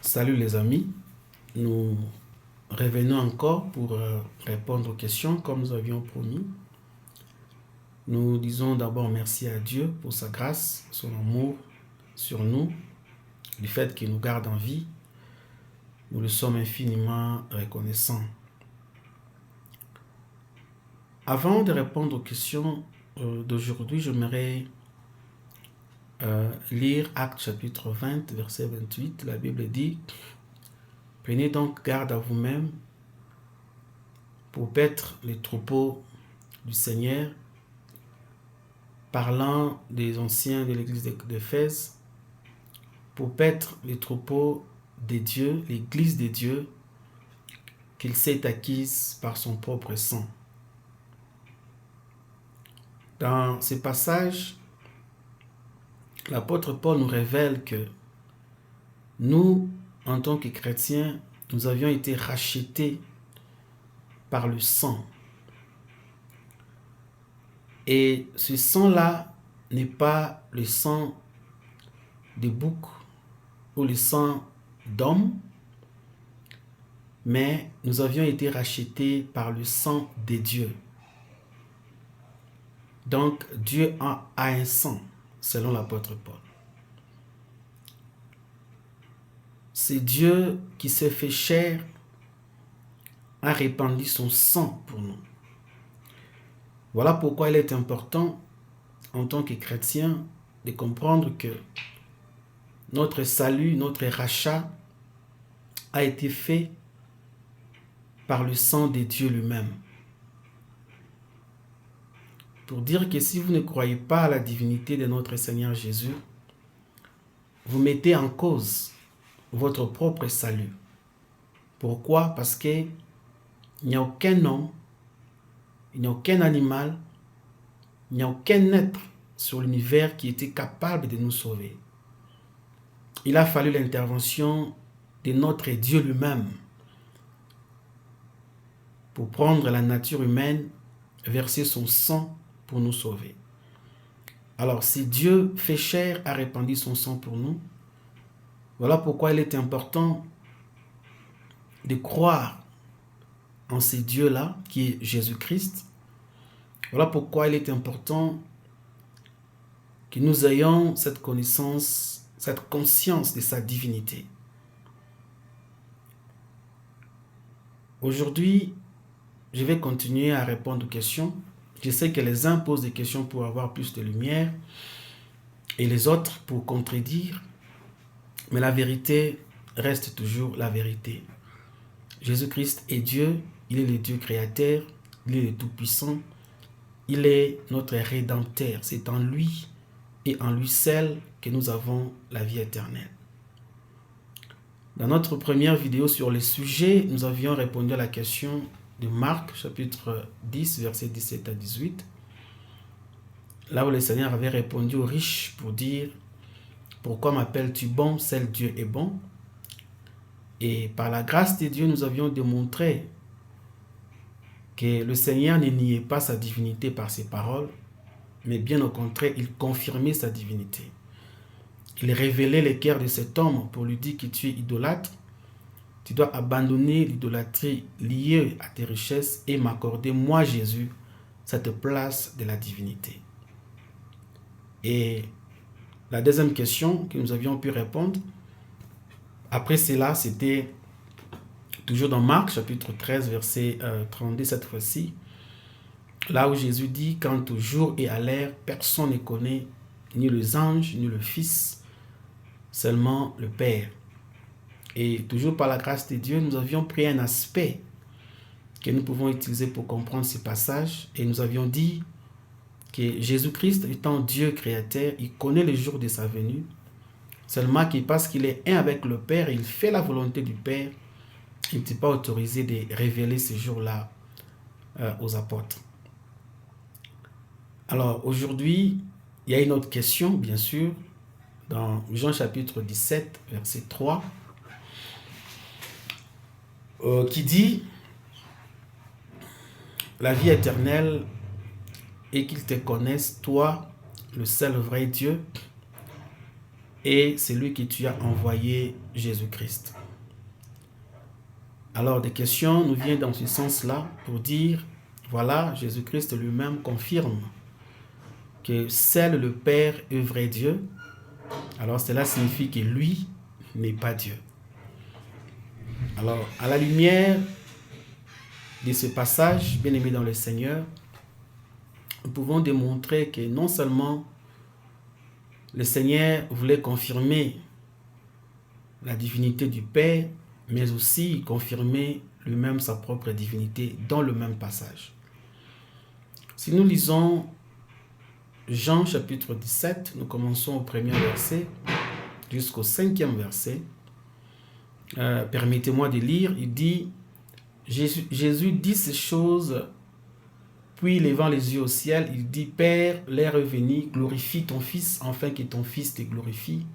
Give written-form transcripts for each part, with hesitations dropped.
Salut les amis, nous revenons encore pour répondre aux questions comme nous avions promis. Nous disons d'abord merci à Dieu pour sa grâce, son amour sur nous, du fait qu'il nous garde en vie. Nous le sommes infiniment reconnaissants. Avant de répondre aux questions d'aujourd'hui, j'aimerais lire Actes chapitre 20, verset 28. La Bible dit: « Prenez donc garde à vous-même pour paître les troupeaux du Seigneur », parlant des anciens de l'église d'Éphèse, pour paître les troupeaux des dieux, l'église des dieux, qu'il s'est acquise par son propre sang. Dans ce passage, l'apôtre Paul nous révèle que nous, en tant que chrétiens, nous avions été rachetés par le sang. Et ce sang-là n'est pas le sang de bouc ou le sang d'homme, mais nous avions été rachetés par le sang de Dieu. Donc, Dieu a un sang, selon l'apôtre Paul. C'est Dieu qui s'est fait chair, a répandu son sang pour nous. Voilà pourquoi il est important, en tant que chrétien, de comprendre que notre salut, notre rachat a été fait par le sang de Dieu lui-même. Pour dire que si vous ne croyez pas à la divinité de notre Seigneur Jésus, vous mettez en cause votre propre salut. Pourquoi? Parce qu'il n'y a aucun homme, il n'y a aucun animal, il n'y a aucun être sur l'univers qui était capable de nous sauver. Il a fallu l'intervention de notre Dieu lui-même pour prendre la nature humaine, verser son sang pour nous sauver. Alors, si Dieu fait chair, a répandu son sang pour nous, voilà pourquoi il est important de croire en ce Dieu-là, qui est Jésus-Christ. Voilà pourquoi il est important que nous ayons cette connaissance, cette conscience de sa divinité. Aujourd'hui, je vais continuer à répondre aux questions. Je sais que les uns posent des questions pour avoir plus de lumière et les autres pour contredire, mais la vérité reste toujours la vérité. Jésus-Christ est Dieu, il est le Dieu créateur, il est le Tout-Puissant, il est notre Rédempteur. C'est en lui et en lui seul que nous avons la vie éternelle. Dans notre première vidéo sur le sujet, nous avions répondu à la question de Marc, chapitre 10, versets 17 à 18, là où le Seigneur avait répondu aux riches pour dire: « Pourquoi m'appelles-tu bon, seul Dieu est bon ?» Et par la grâce de Dieu, nous avions démontré que le Seigneur ne niait pas sa divinité par ses paroles, mais bien au contraire, il confirmait sa divinité. Il révélait le cœur de cet homme pour lui dire que tu es idolâtre, tu dois abandonner l'idolâtrie liée à tes richesses et m'accorder, moi Jésus, cette place de la divinité. Et la deuxième question que nous avions pu répondre, après cela, c'était toujours dans Marc, chapitre 13, verset 32, cette fois-ci, là où Jésus dit: « Quant au jour et à l'heure, personne ne connaît, ni les anges, ni le Fils, seulement le Père. » Et toujours par la grâce de Dieu, nous avions pris un aspect que nous pouvons utiliser pour comprendre ce passage. Et nous avions dit que Jésus-Christ, étant Dieu créateur, il connaît le jour de sa venue. Seulement que parce qu'il est un avec le Père, il fait la volonté du Père, il n'était pas autorisé de révéler ce jour-là aux apôtres. Alors aujourd'hui, il y a une autre question, bien sûr, dans Jean chapitre 17, verset 3, qui dit: « La vie éternelle est qu'ils te connaissent, toi, le seul vrai Dieu, et c'est lui que tu as envoyé, Jésus-Christ. Alors des questions nous viennent dans ce sens-là pour dire, voilà, Jésus-Christ lui-même confirme que seul le Père est vrai Dieu. Alors cela signifie que lui n'est pas Dieu. Alors à la lumière de ce passage, bien aimé dans le Seigneur, nous pouvons démontrer que non seulement le Seigneur voulait confirmer la divinité du Père, mais aussi confirmer lui-même sa propre divinité dans le même passage. Si nous lisons Jean chapitre 17, nous commençons au premier verset jusqu'au 5e verset. Permettez-moi de lire, il dit, Jésus dit ces choses, puis levant les yeux au ciel, il dit, Père, l'heure est venue, glorifie ton Fils, afin que ton Fils te glorifie,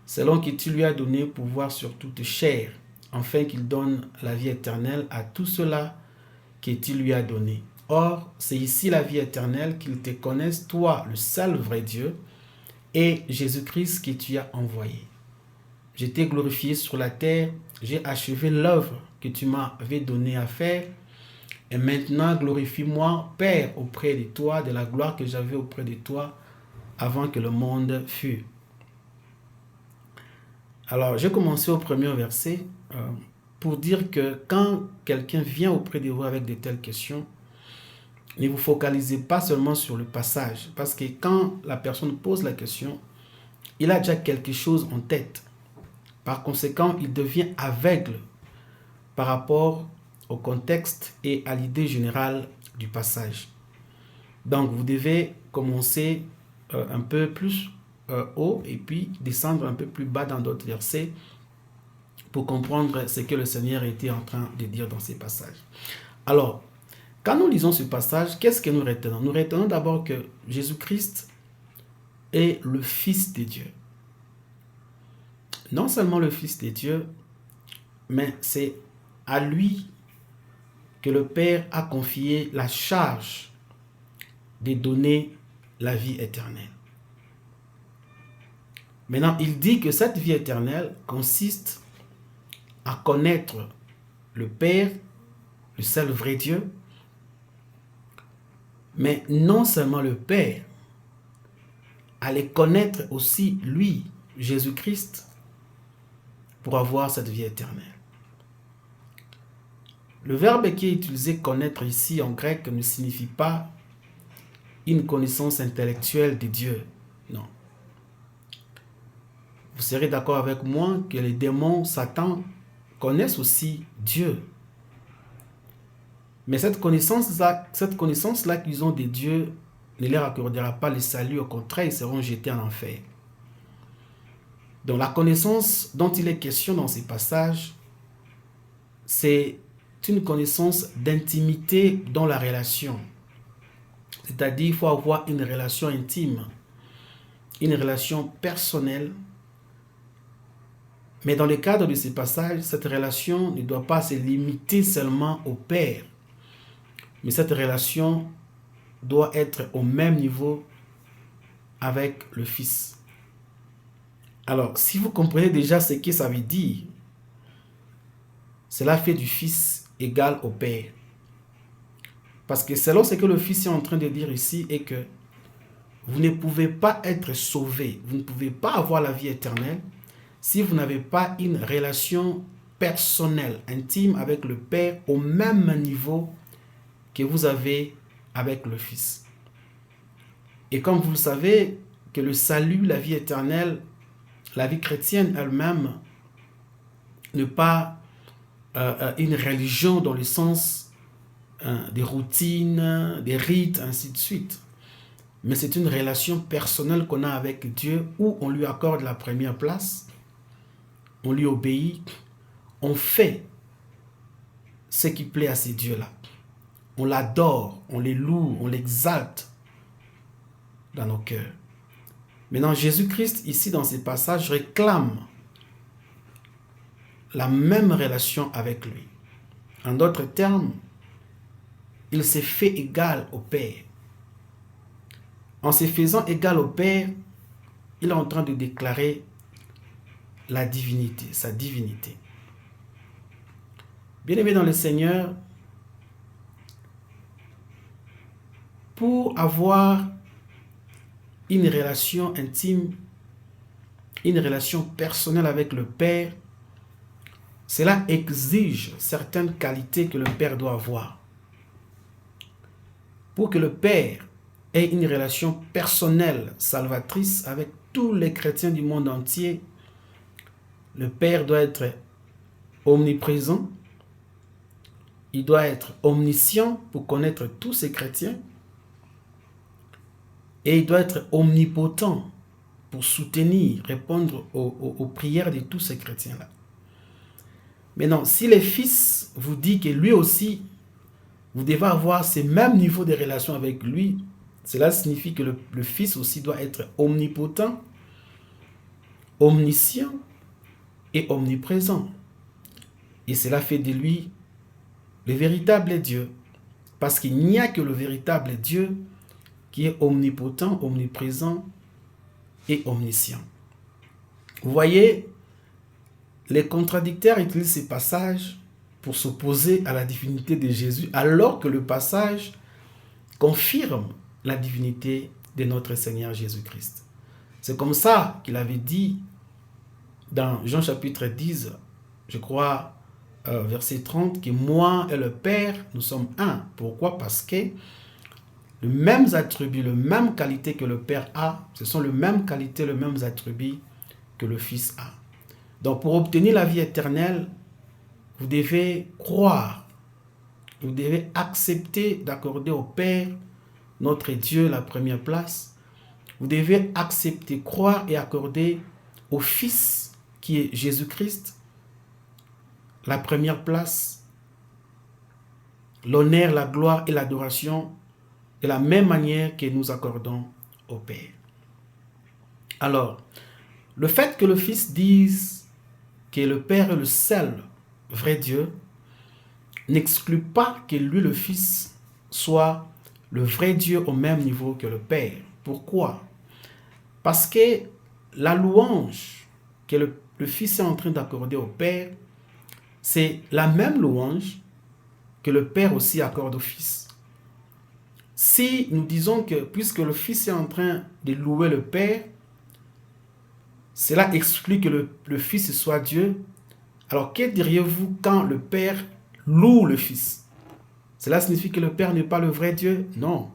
selon que tu lui as donné pouvoir sur toute chair, afin qu'il donne la vie éternelle à tout cela que tu lui as donné. Or, c'est ici la vie éternelle, qu'ils te connaissent, toi, le seul vrai Dieu, et Jésus-Christ que tu as envoyé. Je t'ai glorifié sur la terre, j'ai achevé l'œuvre que tu m'avais donnée à faire, et maintenant glorifie-moi, Père, auprès de toi, de la gloire que j'avais auprès de toi, avant que le monde fût. Alors, j'ai commencé au premier verset pour dire que quand quelqu'un vient auprès de vous avec de telles questions, ne vous focalisez pas seulement sur le passage, parce que quand la personne pose la question, il a déjà quelque chose en tête. Par conséquent, il devient aveugle par rapport au contexte et à l'idée générale du passage. Donc, vous devez commencer un peu plus haut et puis descendre un peu plus bas dans d'autres versets pour comprendre ce que le Seigneur était en train de dire dans ces passages. Alors, quand nous lisons ce passage, qu'est-ce que nous retenons? Nous retenons d'abord que Jésus-Christ est le Fils de Dieu. Non seulement le Fils de Dieu, mais c'est à lui que le Père a confié la charge de donner la vie éternelle. Maintenant, il dit que cette vie éternelle consiste à connaître le Père, le seul vrai Dieu, mais non seulement le Père, à les connaître aussi lui, Jésus-Christ, pour avoir cette vie éternelle. Le verbe qui est utilisé connaître ici en grec ne signifie pas une connaissance intellectuelle de Dieu. Non. Vous serez d'accord avec moi que les démons, Satan, connaissent aussi Dieu. Mais cette connaissance-là qu'ils ont de Dieu ne leur accordera pas le salut. Au contraire, ils seront jetés en enfer. Donc la connaissance dont il est question dans ces passages, c'est une connaissance d'intimité dans la relation. C'est-à-dire qu'il faut avoir une relation intime, une relation personnelle. Mais dans le cadre de ces passages, cette relation ne doit pas se limiter seulement au Père. Mais cette relation doit être au même niveau avec le Fils. Alors, si vous comprenez déjà ce que ça veut dire, cela fait du Fils égal au Père. Parce que selon ce que le Fils est en train de dire ici, est que vous ne pouvez pas être sauvé, vous ne pouvez pas avoir la vie éternelle si vous n'avez pas une relation personnelle, intime avec le Père au même niveau que vous avez avec le Fils. Et comme vous le savez, que le salut, la vie éternelle, la vie chrétienne elle-même n'est pas une religion dans le sens des routines, des rites, ainsi de suite. Mais c'est une relation personnelle qu'on a avec Dieu où on lui accorde la première place, on lui obéit, on fait ce qui plaît à ces dieux-là. On l'adore, on les loue, on l'exalte dans nos cœurs. Maintenant, Jésus-Christ, ici dans ces passages, réclame la même relation avec lui. En d'autres termes, il s'est fait égal au Père. En se faisant égal au Père, il est en train de déclarer la divinité, sa divinité. Bien-aimés dans le Seigneur, pour avoir une relation intime, une relation personnelle avec le Père, cela exige certaines qualités que le Père doit avoir. Pour que le Père ait une relation personnelle, salvatrice avec tous les chrétiens du monde entier, le Père doit être omniprésent, il doit être omniscient pour connaître tous ces chrétiens, et il doit être omnipotent pour soutenir, répondre aux prières de tous ces chrétiens-là. Maintenant, si le Fils vous dit que lui aussi, vous devez avoir ce même niveau de relation avec lui, cela signifie que le Fils aussi doit être omnipotent, omniscient et omniprésent. Et cela fait de lui le véritable Dieu. Parce qu'il n'y a que le véritable Dieu qui est omnipotent, omniprésent et omniscient. Vous voyez, les contradicteurs utilisent ces passages pour s'opposer à la divinité de Jésus, alors que le passage confirme la divinité de notre Seigneur Jésus-Christ. C'est comme ça qu'il avait dit dans Jean chapitre 10, je crois, verset 30, que moi et le Père, nous sommes un. Pourquoi? Parce que les mêmes attributs, les mêmes qualités que le Père a, ce sont les mêmes qualités, les mêmes attributs que le Fils a. Donc pour obtenir la vie éternelle, vous devez croire, vous devez accepter d'accorder au Père, notre Dieu, la première place. Vous devez accepter, croire et accorder au Fils, qui est Jésus-Christ, la première place, l'honneur, la gloire et l'adoration, de la même manière que nous accordons au Père. Alors, le fait que le Fils dise que le Père est le seul vrai Dieu n'exclut pas que lui, le Fils, soit le vrai Dieu au même niveau que le Père. Pourquoi? Parce que la louange que le Fils est en train d'accorder au Père, c'est la même louange que le Père aussi accorde au Fils. Si nous disons que puisque le Fils est en train de louer le Père, cela exclut que le Fils soit Dieu, alors que diriez-vous quand le Père loue le Fils? Cela signifie que le Père n'est pas le vrai Dieu? Non.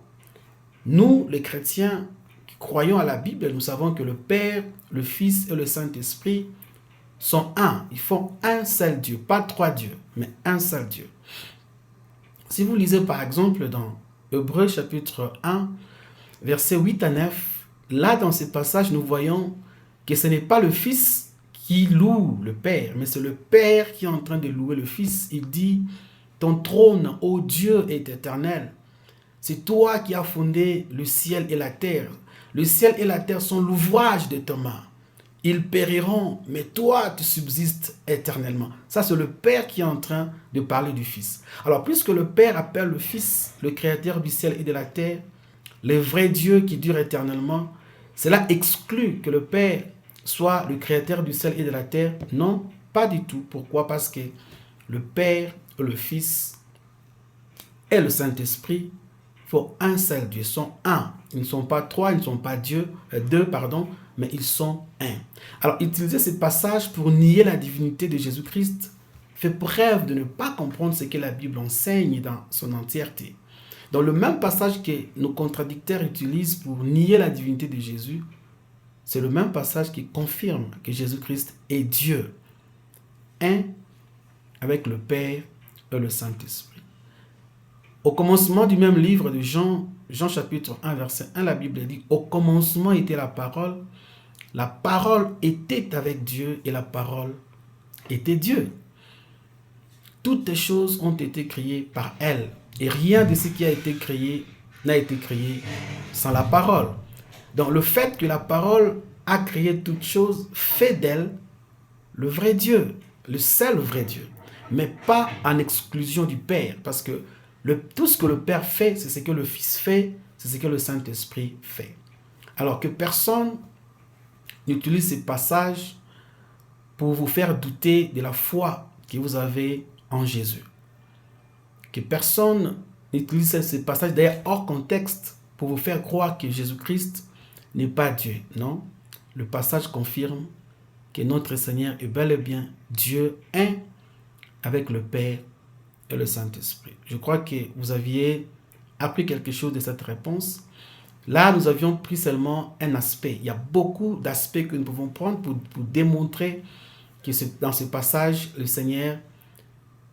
Nous, les chrétiens qui croyons à la Bible, nous savons que le Père, le Fils et le Saint-Esprit sont un. Ils font un seul Dieu, pas trois dieux, mais un seul Dieu. Si vous lisez par exemple dans Hébreux chapitre 1, versets 8 à 9, là dans ce passage, nous voyons que ce n'est pas le Fils qui loue le Père, mais c'est le Père qui est en train de louer le Fils. Il dit, ton trône, ô Dieu, est éternel. C'est toi qui as fondé le ciel et la terre. Le ciel et la terre sont l'ouvrage de tes mains. Ils périront, mais toi, tu subsistes éternellement. Ça, c'est le Père qui est en train de parler du Fils. Alors, puisque le Père appelle le Fils, le Créateur du ciel et de la terre, le vrai Dieu qui dure éternellement, cela exclut que le Père soit le Créateur du ciel et de la terre. Non, pas du tout. Pourquoi? Parce que le Père, le Fils et le Saint-Esprit font un seul Dieu. Ils sont un. Ils ne sont pas trois, ils ne sont pas deux, mais ils sont un. Alors, utiliser ce passage pour nier la divinité de Jésus-Christ fait preuve de ne pas comprendre ce que la Bible enseigne dans son entièreté. Dans le même passage que nos contradicteurs utilisent pour nier la divinité de Jésus, c'est le même passage qui confirme que Jésus-Christ est Dieu, un avec le Père et le Saint-Esprit. Au commencement du même livre de Jean chapitre 1, verset 1, la Bible dit « Au commencement était la parole était avec Dieu et la parole était Dieu. Toutes les choses ont été créées par elle et rien de ce qui a été créé n'a été créé sans la parole. » Donc le fait que la parole a créé toutes choses fait d'elle le vrai Dieu, le seul vrai Dieu, mais pas en exclusion du Père, parce que tout ce que le Père fait, c'est ce que le Fils fait, c'est ce que le Saint-Esprit fait. Alors que personne n'utilise ces passages pour vous faire douter de la foi que vous avez en Jésus. Que personne n'utilise ces passages d'ailleurs hors contexte pour vous faire croire que Jésus-Christ n'est pas Dieu. Non, le passage confirme que notre Seigneur est bel et bien Dieu un avec le Père et le Saint-Esprit. Je crois que vous aviez appris quelque chose de cette réponse. Là, nous avions pris seulement un aspect. Il y a beaucoup d'aspects que nous pouvons prendre pour démontrer que dans ce passage, le Seigneur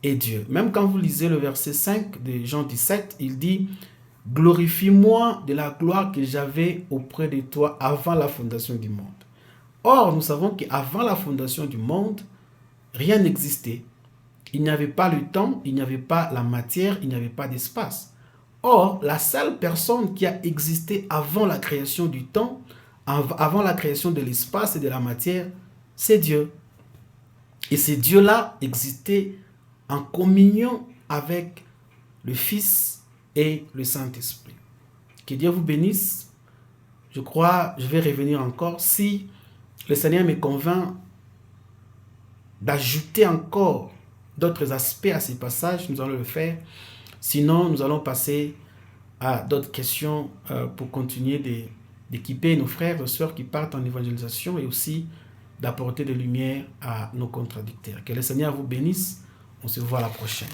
est Dieu. Même quand vous lisez le verset 5 de Jean 17, il dit « Glorifie-moi de la gloire que j'avais auprès de toi avant la fondation du monde. » Or, nous savons qu'avant la fondation du monde, rien n'existait. Il n'y avait pas le temps, il n'y avait pas la matière, il n'y avait pas d'espace. Or, la seule personne qui a existé avant la création du temps, avant la création de l'espace et de la matière, c'est Dieu. Et ce Dieu-là existait en communion avec le Fils et le Saint-Esprit. Que Dieu vous bénisse. Je crois, je vais revenir encore. Si le Seigneur me convainc d'ajouter encore d'autres aspects à ces passages, nous allons le faire. Sinon, nous allons passer à d'autres questions pour continuer d'équiper nos frères et sœurs qui partent en évangélisation et aussi d'apporter de lumière à nos contradicteurs. Que le Seigneur vous bénisse. On se voit à la prochaine.